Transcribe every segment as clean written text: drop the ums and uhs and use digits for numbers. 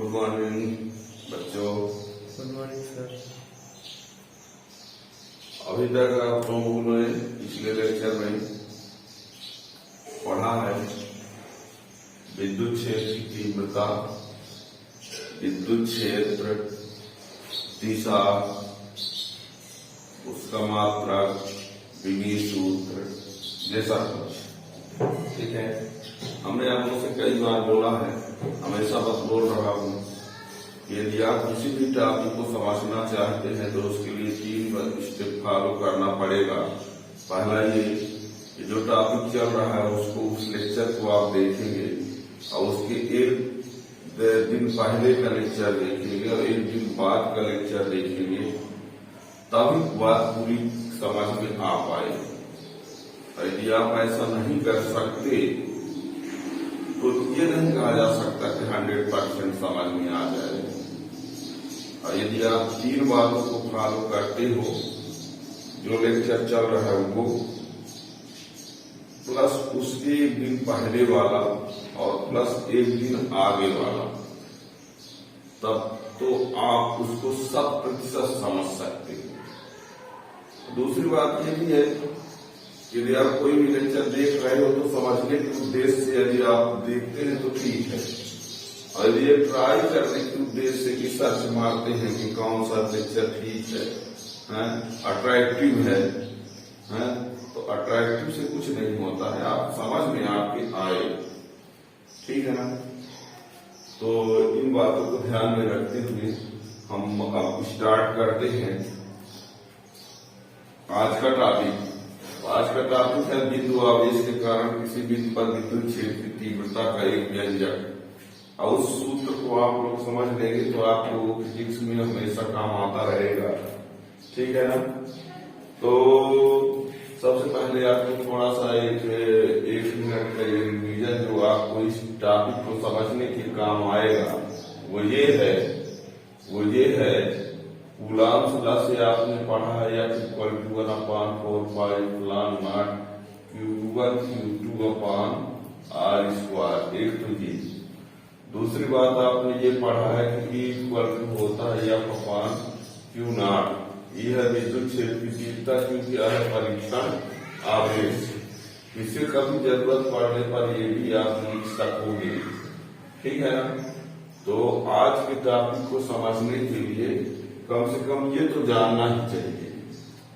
Good morning बच्चों। Good morning sir. अभी तक आप लोगों ने पिछले लेक्चर में पढ़ा है विद्युत क्षेत्र की तीव्रता, विद्युत क्षेत्र, दिशा, उसका मात्रक, विमीय सूत्र, जैसा कुछ। ठीक है, हमने आप लोगों से कई बार बोला है, हमेशा बस बोल रहा हूँ, यदि आप किसी भी टॉपिक को समझना चाहते हैं तो उसके लिए 3 स्टेप फॉलो करना पड़ेगा। पहला ये कि जो टॉपिक चल रहा है उसको, उस लेक्चर को आप देखेंगे और उसके एक दिन पहले का लेक्चर देखेंगे और एक दिन बाद का लेक्चर देखेंगे, तभी बात पूरी समझ में आ पाएगी। यदि आप ऐसा नहीं कर सकते तो ये नहीं कहा जा सकता कि 100% समझ में आ जाए। और यदि आप 3 बातों को फॉलो करते हो, जो लेक्चर चल रहा है वो प्लस उसके एक दिन पहले वाला और प्लस एक दिन आगे वाला, तब तो आप उसको 100% समझ सकते हो। दूसरी बात ये भी है, यदि आप कोई भी लेक्चर देख रहे हो तो समझने के उद्देश्य से यदि आप देखते हैं तो ठीक है, और यदि ये ट्राई करने के उद्देश्य से कि सर्च मारते हैं कि कौन सा लेक्चर ठीक है, अट्रैक्टिव है, तो अट्रैक्टिव से कुछ नहीं होता है, आप समझ में आपके आए। ठीक है ना? तो इन बातों को ध्यान में रखते हुए हम अब स्टार्ट करते हैं आज का टॉपिक। आज का टॉपिक है बिंदु आवेश के कारण किसी बिंदु पर विद्युत क्षेत्र की तीव्रता का एक व्यंजक। और उस सूत्र को आप लोग समझ लेंगे तो आपको फिजिक्स में हमेशा काम आता रहेगा। ठीक है ना? तो सबसे पहले आपको थोड़ा सा एक मिनट का ये रिवीजन जो आपको इस टॉपिक को समझने के काम आएगा वो ये है कूलॉम्स लॉ से आपने पढ़ा है या Q1/4π एक तो ये। दूसरी बात आपने ये पढ़ा है कि E होता है F/Q0। यह है विद्युत क्षेत्र की तीव्रता, क्योंकि यह है परीक्षण आवेश। इससे कभी जरूरत पड़ने पर ये भी आप लिख सकोगे। ठीक है ना? तो आज के टॉपिक को समझने के लिए कम से कम ये तो जानना ही चाहिए,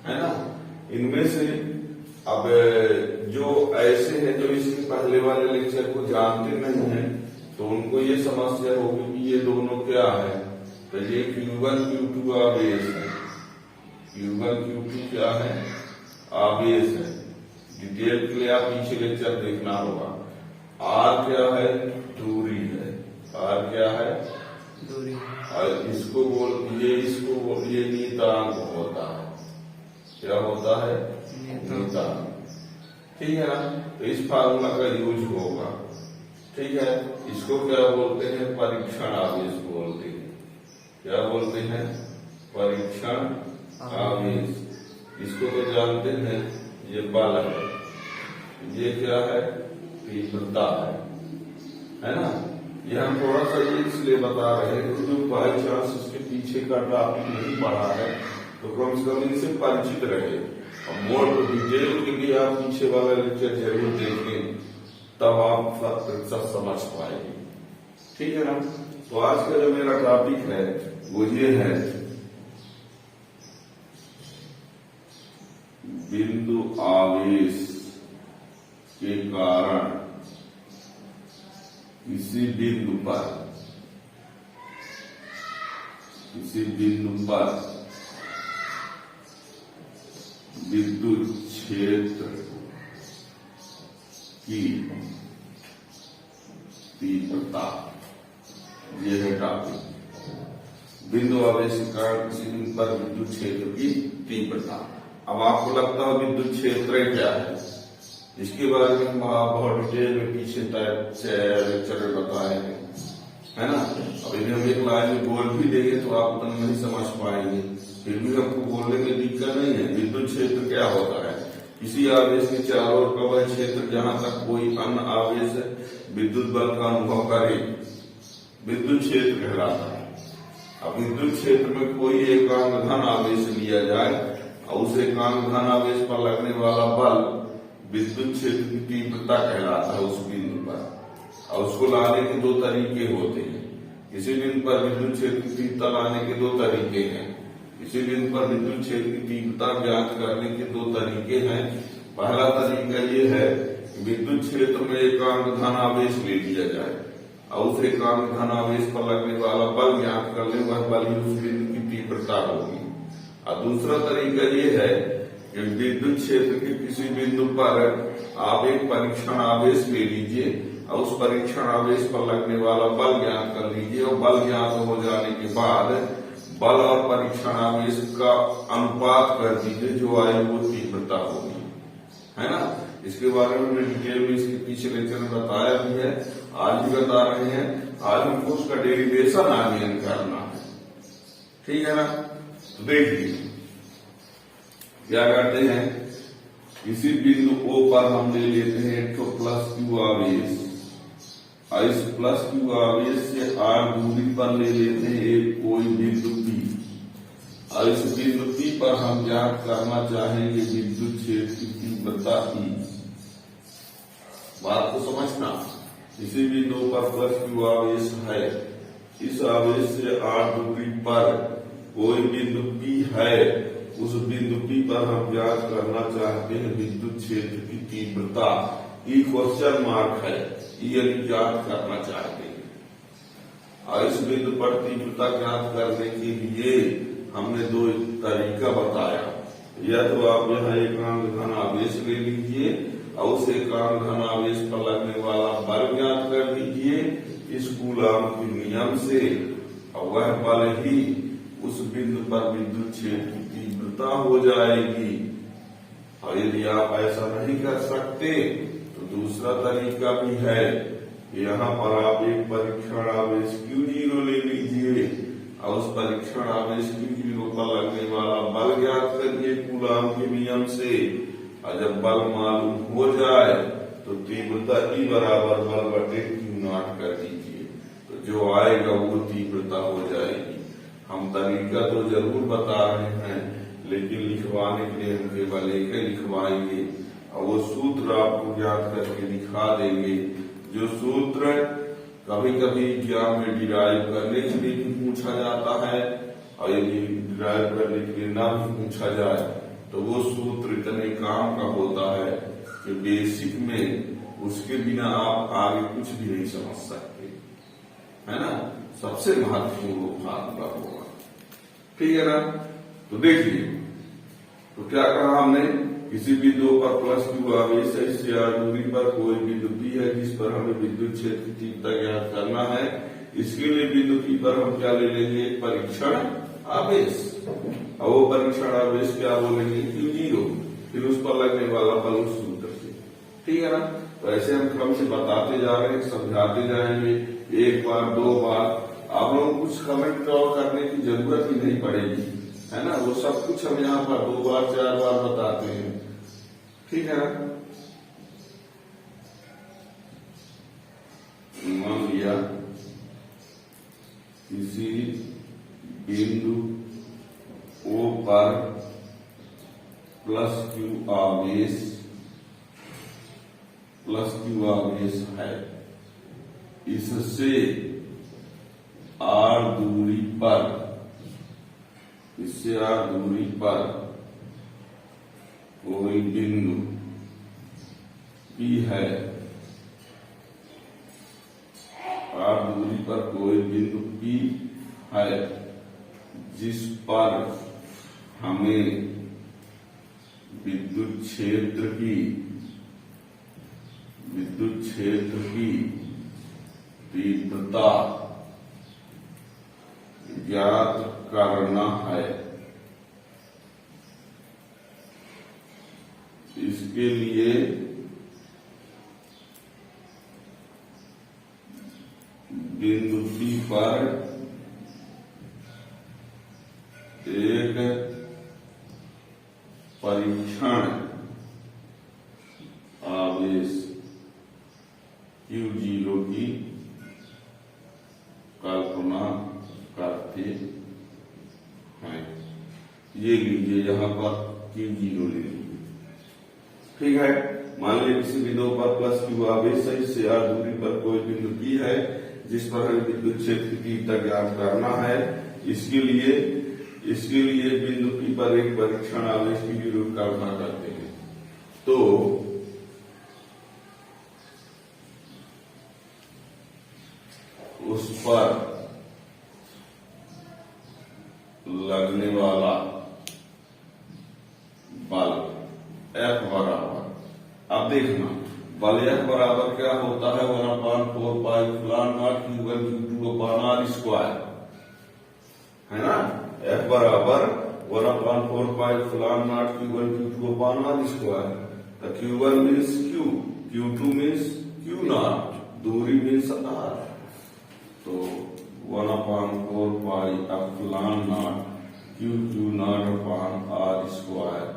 है ना? इनमें से अब जो ऐसे हैं जो इसके पहले वाले लेक्चर को जानते नहीं हैं तो उनको ये समस्या होगी कि ये दोनों क्या है। तो ये Q1 Q2 आवेश है, Q1 Q2 क्या है? आवेश है। डिटेल के लिए आप पीछे लेक्चर देखना होगा। R क्या है? दूरी है। R क्या है? दूरी। और इसको ये नियतांक होता है। क्या होता है? नियतांक। ठीक है ना? तो इस फार्मूला का यूज होगा। ठीक है? इसको क्या बोलते हैं? परीक्षण आवेश बोलते हैं। क्या बोलते हैं? परीक्षण आवेश। इसको तो जानते हैं, ये बल है, ये क्या है? तीव्रता है ना? ये हम थोड़ा सा ये इसलिए बता रहे हैं कि जो बाई चांस उसके पीछे का टॉपिक नहीं पढ़ा है तो कम से कम इनसे परिचित रहे। और मोर डिटेल के लिए आप पीछे वाला लेक्चर जरूर देखें, तब आप 100% समझ पाएंगे। ठीक है ना? तो आज का जो मेरा टॉपिक है वो ये है बिंदु आवेश के कारण किसी बिंदु पर विद्युत क्षेत्र की तीव्रता। ये है टॉपिक, बिंदु आवेश के कारण किसी बिंदु पर विद्युत क्षेत्र की तीव्रता। अब आपको लगता है विद्युत क्षेत्र क्या है? इसके बारे में बहुत डिटेल में पीछे टाइप से लेक्चर में बताए हैं, है ना? अब यदि हम एक लाइन में बोल भी देंगे तो आप उतना नहीं समझ पाएंगे, फिर भी हमको बोलने में दिक्कत नहीं है। विद्युत क्षेत्र क्या होता है? किसी आवेश के चारों ओर का वह क्षेत्र जहां तक कोई अन्य आवेश विद्युत बल का अनुभव करे, विद्युत क्षेत्र कहलाता है। अब विद्युत क्षेत्र में कोई एकांक धन आवेश लिया जाए और उस एकांक धन आवेश पर लगने वाला बल विद्युत क्षेत्र की तीव्रता कहलाता है उस बिंदु पर। और उसको लाने के दो तरीके होते हैं। किसी बिंदु पर विद्युत क्षेत्र की तीव्रता लाने के दो तरीके हैं। किसी बिंदु पर विद्युत क्षेत्र की तीव्रता ज्ञात करने के दो तरीके हैं। पहला तरीका ये है कि विद्युत क्षेत्र में एकांक धन आवेश ले लिया जाए और उस एकांक धन आवेश पर लगने वाला बल ज्ञात कर ले, वह बल ही उस बिंदु की तीव्रता होगी। और दूसरा तरीका ये है कि विद्युत क्षेत्र के किसी बिंदु पर आप एक परीक्षण आवेश ले लीजिए और उस परीक्षण आवेश पर लगने वाला बल ज्ञात कर लीजिए और बल ज्ञात हो जाने के बाद बल और परीक्षण आवेश का अनुपात कर दीजिए, जो आए वो तीव्रता होगी, है ना। इसके बारे में डिटेल में इसके पीछे लेक्चर में बताया भी है, आज भी बता रहे हैं। आज हमको उसका डेरिवेशन आगे करना है, ठीक है ना। तो देखिए क्या करते हैं, किसी बिंदु O पर हम ले लेते हैं एक तो प्लस क्यू आवेश, इस प्लस क्यू आवेश से R दूरी पर ले लेते हैं एक कोई बिंदु P, और इस बिंदु P पर हम ज्ञात करना चाहेंगे विद्युत क्षेत्र की तीव्रता E। बात को समझना, किसी बिंदु पर प्लस क्यू आवेश है, इस आवेश से R दूरी पर कोई बिंदु P है, उस बिंदु P पर हम ज्ञात करना चाहते हैं विद्युत क्षेत्र की तीव्रता। ये क्वेश्चन मार्क है, ये ज्ञात करना चाहते हैं। और इस बिंदु पर तीव्रता ज्ञात करने के लिए हमने दो तरीका बताया। या तो आप यहाँ एकांक धन आवेश ले लीजिए और उस एकांक धन आवेश पर लगने वाला बल ज्ञात कर दीजिए इस कूलॉम के नियम से, और वह बल ही उस बिंदु पर विद्युत क्षेत्र की तीव्रता हो जाएगी। और यदि आप ऐसा नहीं कर सकते तो दूसरा तरीका भी है, यहाँ पर आप एक परीक्षण आवेश Q0 ले लीजिए और उस परीक्षण आवेश Q0 पर लगने वाला बल ज्ञात करिए कूलॉम के नियम से, और जब बल मालूम हो जाए तो तीव्रता E बराबर बल बटे Q0 कर दीजिए, तो जो आएगा वो तीव्रता हो जाएगी। हम तरीका तो जरूर बता रहे हैं, लेकिन लिखवाने के लिए हम केवल एक ही लिखवाएंगे और वो सूत्र आपको ज्ञात करके दिखा देंगे। जो सूत्र कभी कभी एग्जाम में डिराइव करने के लिए भी पूछा जाता है, और यदि डिराइव करने के लिए ना भी पूछा जाए तो वो सूत्र इतने काम का होता है कि बेसिक में उसके बिना आप आगे कुछ भी नहीं समझ सकते, है ना। सबसे महत्वपूर्ण वो फार्मूला होगा, ठीक है ना। तो देखिए, तो क्या कहा हमने, किसी बिंदु पर प्लस क्यू आवेश है, इससे R दूरी पर कोई बिंदु P है जिस पर हमें विद्युत क्षेत्र की तीव्रता ज्ञात करना है। इसके लिए बिंदु P पर हम क्या ले लेंगे, एक परीक्षण आवेश, और वो परीक्षण आवेश क्या बोलेंगे Q0, फिर उस पर लगने वाला बल उस सूत्र से, ठीक है ना। तो ऐसे हम क्रम से बताते जा रहे हैं, समझाते जाएंगे, एक बार दो बार। आप लोगों को कुछ कमेंट करने की जरूरत ही नहीं पड़ेगी, है ना। वो सब कुछ हम यहाँ पर 2 बार 4 बार बताते हैं, ठीक है ना। मान लिया किसी बिंदु O पर प्लस क्यू आवेश है, इससे R दूरी पर कोई बिंदु P है, R दूरी पर कोई बिंदु P है जिस पर हमें विद्युत क्षेत्र की तीव्रता ज्ञात करना है। इसके लिए बिंदु P पर एक परीक्षण आवेश Q0 की ये लीजिए, यहाँ पर Q0 ले लीजिए। ठीक है, मान लीजिए किसी बिंदु पर प्लस Q आवेश है, इससे r दूरी पर कोई बिंदु P है जिस पर हमें विद्युत क्षेत्र की तीव्रता ज्ञात करना है। इसके लिए बिंदु P पर एक परीक्षण आवेश की जरूर कल्पना करते हैं। तो उस पर लगने वाला बल F बराबर, अब देखना बल F बराबर क्या होता है, 1/4 पाई फलान नॉट Q1 Q2/r स्क्वायर, है ना। F बराबर 1/4 पाई फलान नॉट Q1 Q2/r स्क्वायर। तो Q1 means Q, Q2 means Q not, दूरी मीन्स r। तो 1/4 पाई फलान नॉट Q Q0/r स्क्वायर।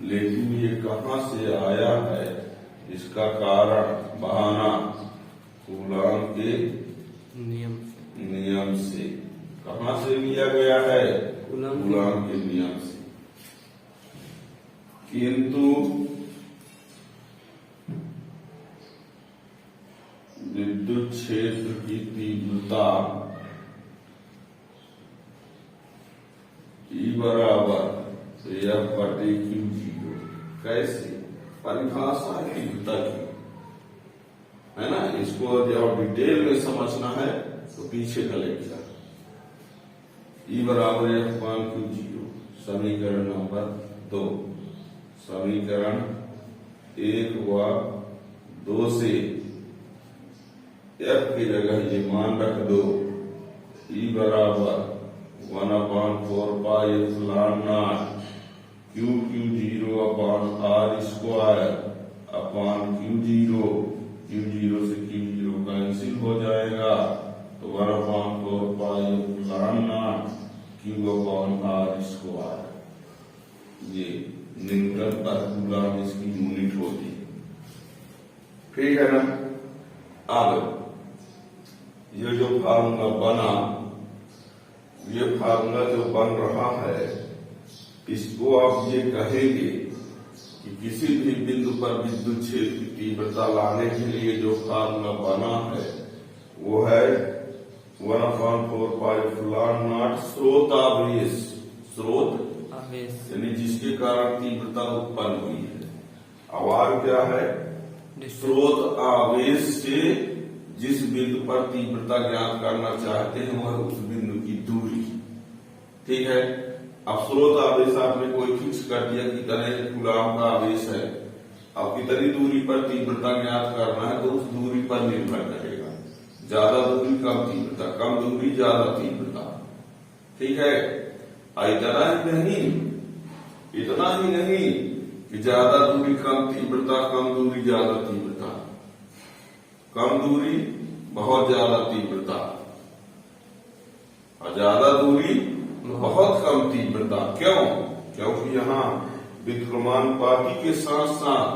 लेकिन ये कहां से आया है, इसका कारण बहाना कूलॉम के नियम से। कहां से लिया गया है, कूलॉम के नियम से। किंतु विद्युत क्षेत्र की तीव्रता E बराबर F/Q0। कैसे, परिभाषा है तीव्रता की, है ना। इसको जब डिटेल में समझना है तो पीछे का लेक्चर। E बराबर F/Q0, समीकरण नंबर 2। समीकरण 1 व 2 से F की जगह ये मान रख दो, E बराबर 1/4 pi epsilon not Q Q0/r square upon Q0। Q0 से Q0 कैंसिल हो जाएगा, तो 1/4 pi epsilon not Q/r square. ये न्यूटन पर कूलॉम इसकी यूनिट होती है। ठीक है ना। अब ये जो फार्मूला बना, ये फार्मूला जो बन रहा है, इसको आप ये कहेंगे कि किसी भी बिंदु पर विद्युत क्षेत्र की तीव्रता लाने के लिए जो फार्मूला बना है वो है 1/4 पाई एप्सिलॉन नॉट स्रोत आवेश, स्रोत आवेश यानी जिसके कारण तीव्रता उत्पन्न हुई है। अब R क्या है, स्रोत आवेश से जिस बिंदु पर तीव्रता ज्ञात करना चाहते हैं वह उस बिंदु की दूरी। ठीक है, अब स्रोत आवेश आपने कोई फिक्स कर दिया कि कितने कूलॉम का आवेश है, अब कितनी दूरी पर तीव्रता ज्ञात करना है तो उस दूरी पर निर्भर करेगा। ज्यादा दूरी कम तीव्रता, कम दूरी ज्यादा तीव्रता। ठीक है, इतना ही नहीं कि ज्यादा दूरी कम तीव्रता, कम दूरी ज्यादा तीव्रता, कम दूरी बहुत ज्यादा तीव्रता और ज्यादा दूरी बहुत कम तीव्रता। क्यों? क्योंकि यहाँ विद्युन्मानुपाती के साथ साथ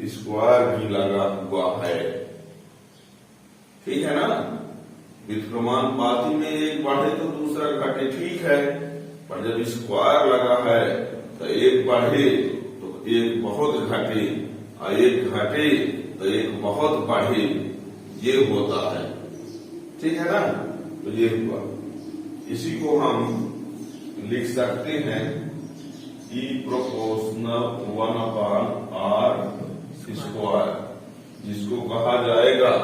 स्क्वायर भी लगा हुआ है। ठीक है ना। विद्युन्मानुपाती में एक बढ़े तो दूसरा घटे, ठीक है, पर जब स्क्वायर लगा है तो एक बढ़े तो एक बहुत घटे और एक घटे तो एक बहुत बढ़े, ये होता है। ठीक है ना। तो ये हुआ, इसी को हम लिख सकते हैं E प्रोपोर्शनल 1/r स्क्वायर, जिसको कहा जाएगा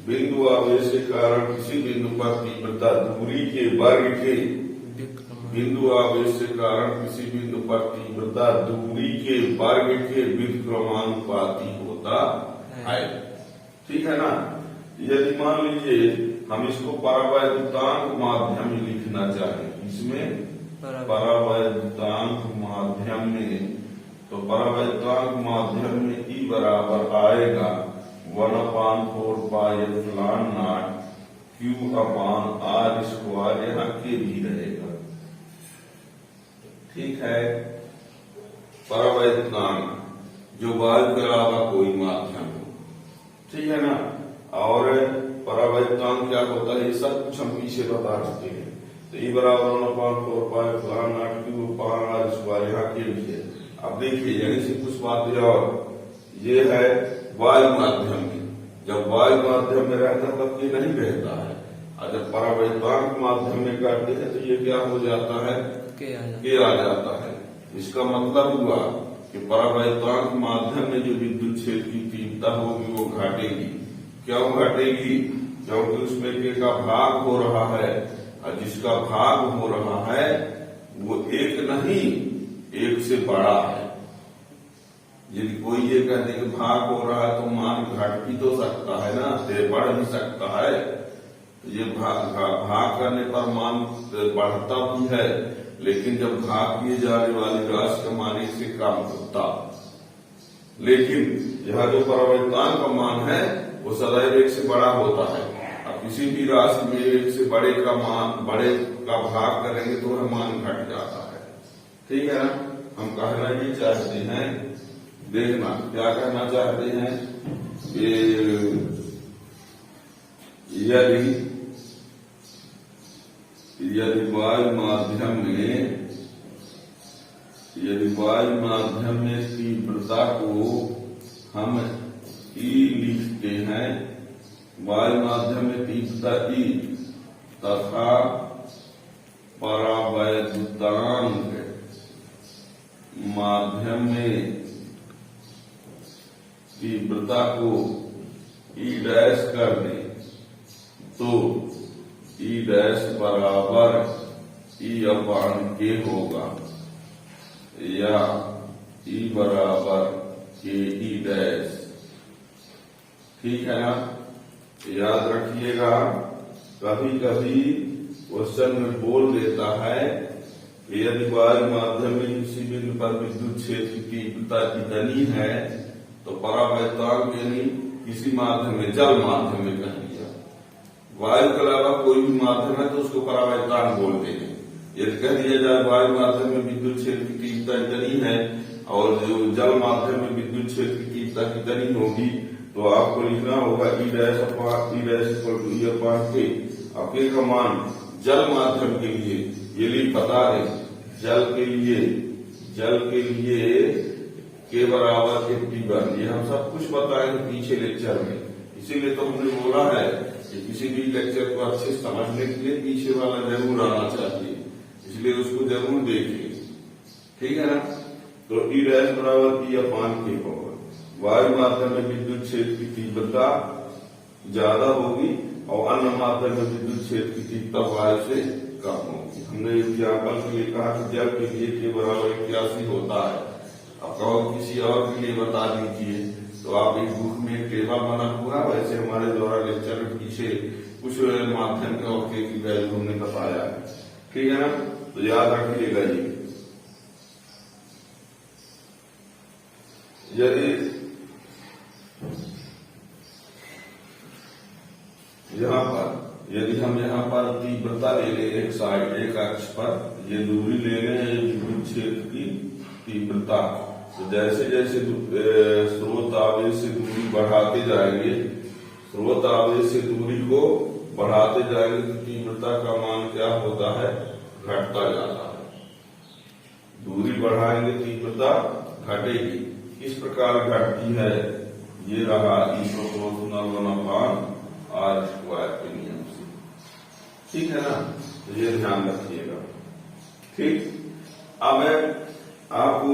बिंदु आवेश के कारण किसी बिंदु पर तीव्रता दूरी के वर्ग के, बिंदु आवेश के कारण किसी बिंदु पर तीव्रता दूरी के वर्ग के व्युत्क्रमानुपाती होता है। ठीक है ना। यदि मान लीजिए हम इसको परावैद्युतांक माध्यम में लिखना चाहें, इसमें परावैद्युतांक माध्यम में, तो परावैद्युतांक माध्यम में E बराबर आएगा 1/4 pi epsilon not Q/r square, यहाँ के भी रहेगा। ठीक है, परावैद्युतांक जो वायु के अलावा कोई माध्यम हो। ठीक है ना। और परावैद्युतांक क्या होता है, ये सब कुछ हम पीछे बता चुके हैं। तो ई बराबर 1/4 पाई फलान naught Q upon R square यहाँ के लिए। अब देखिए यानी से कुछ बातें और ये है वायु माध्यम में, जब वायु माध्यम में रहता तब ये नहीं रहता है, और जब परावैद्वांक माध्यम में करते हैं तो ये क्या हो जाता है, के आ जाता है। इसका मतलब हुआ कि परावैद्वांक माध्यम में जो विद्युत क्षेत्र की तीव्रता होगी वो घटेगी। क्यों घटेगी? क्योंकि उसमें के का भाग हो रहा है, और जिसका भाग हो रहा है वो एक नहीं एक से बड़ा है। यदि कोई ये कहते कि भाग हो रहा है तो मान घट भी तो सकता है ना, बढ़ भी सकता है। तो ये भाग करने पर मान बढ़ता भी है, लेकिन जब भाग किए जाने वाली राशि का मान एक से कम होता। लेकिन यह जो परावैद्वांक का मान है वो सदैव एक से बड़ा होता है। अब किसी भी राशि में एक से बड़े का मान, बड़े का भाग करेंगे तो वह मान घट जाता है। ठीक है ना? हम कहना ये चाहते हैं, देखना क्या कहना चाहते हैं, यदि वायु माध्यम में तीव्रता को हम ई लिखते हैं, वायु माध्यम में तीव्रता ई तथा परावैद्युतांक माध्यम में तीव्रता को ई डैश कर दें तो ई डैश बराबर ई अपान के होगा, या ई बराबर के ई डैश। ठीक है ना? याद रखिएगा, कभी कभी क्वेश्चन में बोल देता है कि यदि वायु माध्यम में किसी बिंदु पर विद्युत क्षेत्र की तीव्रता इतनी है तो परावैद्वांक यानी किसी माध्यम में, जल माध्यम में कह दिया, वायु के अलावा कोई भी माध्यम है तो उसको परावैद्वांक बोलते हैं। यदि कह दिया जाए वायु माध्यम में विद्युत क्षेत्र की तीव्रता इतनी है और जो जल माध्यम में विद्युत क्षेत्र की तीव्रता कितनी होगी, तो आपको लिखना होगा e dash upon e dash equal to e upon k. अब के का मान जल माध्यम के लिए ये भी बता दें, जल के लिए के बराबर 81, ये हम सब कुछ बताएंगे पीछे लेक्चर में। इसीलिए तो हमने बोला है कि किसी भी लेक्चर को अच्छे समझने के लिए पीछे वाला जरूर आना चाहिए, इसलिए उसको जरूर देखिए। ठीक है ना? तो ई डैश बराबर ई अपान के होगा। वायु माध्यम में विद्युत क्षेत्र की तीव्रता ज्यादा होगी और अन्य माध्यम में विद्युत क्षेत्र की तीव्रता वायु से कम होगी। हमने एग्जाम्पल के लिए कहा कि जल के लिए के बराबर 81 होता है। अब कहो किसी और के लिए बता दीजिए, तो आप एक बुक में एक टेबल बना हुआ, वैसे हमारे द्वारा लेक्चर के पीछे कुछ माध्यम के और के की वैल्यू हमने बताया है। ठीक है ना? तो याद रखिएगा ये, यदि हम यहाँ पर तीव्रता ले लें एक साइड, एक अक्ष पर, ये दूरी ले लें विद्युत क्षेत्र की तीव्रता, तो जैसे जैसे स्रोत आवेश से दूरी बढ़ाते जाएंगे, स्रोत आवेश से दूरी को बढ़ाते जाएंगे तो तीव्रता का मान क्या होता है, घटता जाता है। दूरी बढ़ाएंगे तीव्रता घटेगी। किस प्रकार घटती है, ये रहा ई प्रोपोर्शनल 1/r² के नियम से। ठीक है ना? तो ये ध्यान रखिएगा। ठीक, अब आपको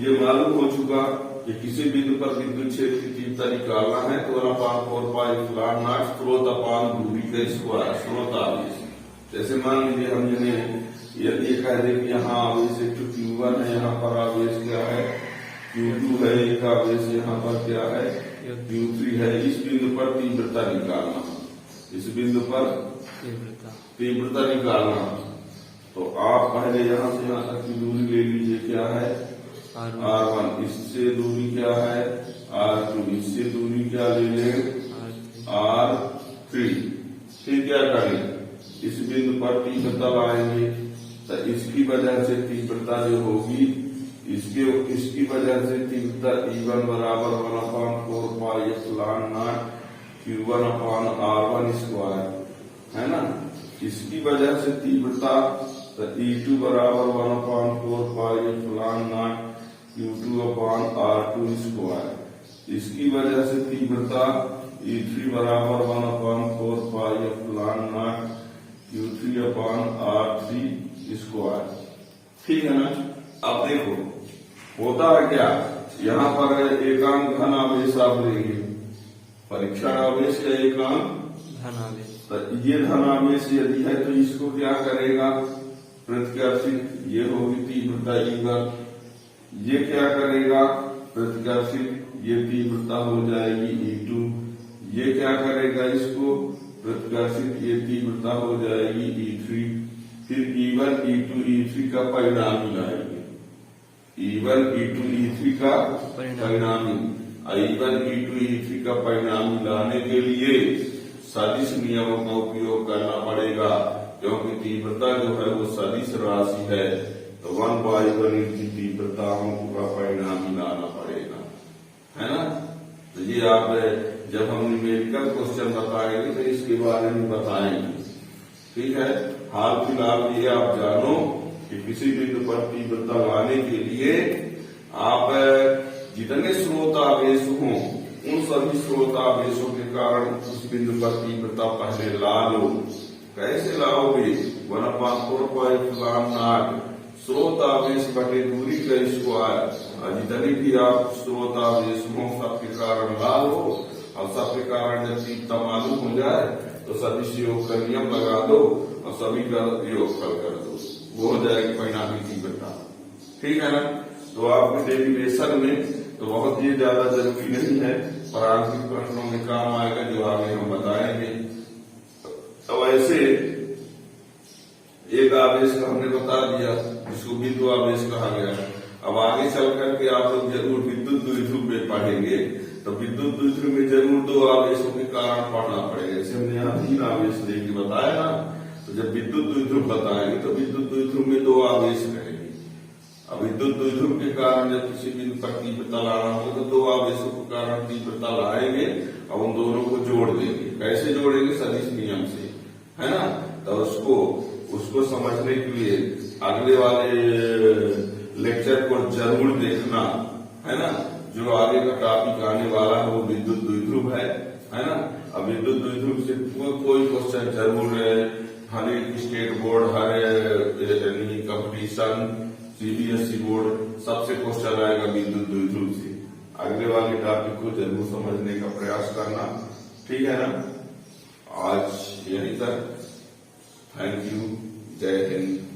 ये मालूम हो चुका कि किसी बिंदु पर विद्युत क्षेत्र की तीव्रता निकालना है तो 1/4 पाई एप्सिलॉन नॉट स्रोत अपान दूरी का स्क्वायर, स्रोत आवेश। जैसे मान लीजिए हम ये कह दें कि यहाँ आवेश Q1 है, यहाँ पर आवेश क्या है Q2 है, एक आवेश यहाँ पर क्या है Q3 है। इस बिंदु पर तीव्रता निकालना, इस बिंदु पर तीव्रता निकालना, तो आप पहले यहाँ से यहाँ तक की दूरी ले लीजिए, क्या है R1, इससे दूरी क्या है R2, इससे दूरी क्या ले लें R3। फिर क्या करें, इस बिंदु पर तीव्रता लाएंगे तो इसकी वजह से तीव्रता जो होगी, इसकी वजह से तीव्रता E1 बराबर 1/4 pi epsilon not Q1/R1 square है ना। इसकी वजह से तीव्रता E2 बराबर 1/4 pi epsilon not Q2 upon R2 square. इसकी वजह से तीव्रता E3 बराबर 1/4 pi epsilon not Q3 upon R3 square. ठीक है ना। अब देखो होता है क्या, यहाँ पर एकांक घन आवेश आप लेंगे, परीक्षण आवेश या एकांक धन आवेश। तो ये धन आवेश यदि है तो इसको क्या करेगा, प्रतिकर्षित, ये होगी तीव्रता E1। ये क्या करेगा, प्रतिकर्षित, ये तीव्रता हो जाएगी E2। ये क्या करेगा, इसको प्रतिकर्षित, ये तीव्रता हो जाएगी E3। फिर E1 E2 E3 का परिणामी लाएंगे, E1 E2 E3 का परिणामी। E1 E2 E3 का परिणामी लाने के लिए सदिश नियमों का उपयोग करना पड़ेगा, क्योंकि तीव्रता जो है वो सदिश राशि है। तो 1/1 की तीव्रताओं का परिणामी लाना पड़ेगा, है ना। तो ये आप जब हम न्यूमेरिकल क्वेश्चन बताएंगे तो इसके बारे में बताएंगे। ठीक है। हाल फिलहाल ये आप जानो कि किसी बिंदु पर तीव्रता लाने के लिए आप जितने स्रोत आवेश हों उन सभी स्रोत आवेशों के कारण उस बिंदु पर तीव्रता पहले ला लो। कैसे लाओगे, 1/4 पाई एप्सिलॉन नॉट स्रोत आवेश बटे दूरी का स्क्वायर, और जितने भी आप स्रोत आवेश हों सबके कारण ला लो, और सबके कारण जब तीव्रता मालूम हो जाए तो सदिश योग का नियम लगा दो और सभी का योगफल कर दो, वो हो जाएगी परिणामी तीव्रता। ठीक है ना। तो आपके डेरिवेशन में तो बहुत ये ज्यादा जरूरी नहीं है, पर आंतरिक प्रश्नों में काम आएगा जो आगे हम बताएंगे। तो ऐसे एक आवेश का हमने बता दिया जिसको बिंदु आवेश कहा गया। अब आगे चल करके आप लोग जरूर विद्युत द्विध्रुव में पढ़ेंगे, तो विद्युत द्विध्रुव में जरूर दो आवेशों के कारण पढ़ना पड़ेगा। जैसे हमने यहाँ 3 आवेश लेके बताया ना, तो जब विद्युत द्विध्रुव बताएंगे तो विद्युत द्विध्रुव में 2 आवेश रहेंगे। अब विद्युत द्विध्रुव के कारण जब किसी बिंदु पर तीव्रता लाना हो तो 2 आवेशों के कारण तीव्रता लाएंगे और उन दोनों को जोड़ देंगे। कैसे जोड़ेंगे, सदिश नियम से, है ना। तो उसको समझने के लिए अगले वाले लेक्चर को जरूर देखना, है ना। जो आगे का टॉपिक आने वाला है वो विद्युत द्विध्रुव है ना। अब विद्युत द्विध्रुव से कोई क्वेश्चन जरूर हर एक स्टेट बोर्ड, हर कंपटीशन, CBSE बोर्ड सबसे क्वेश्चन आएगा विद्युत द्विध्रुव से। अगले वाले टॉपिक को जरूर समझने का प्रयास करना। ठीक है ना। आज यहीं तक। Thank you. जय हिंद।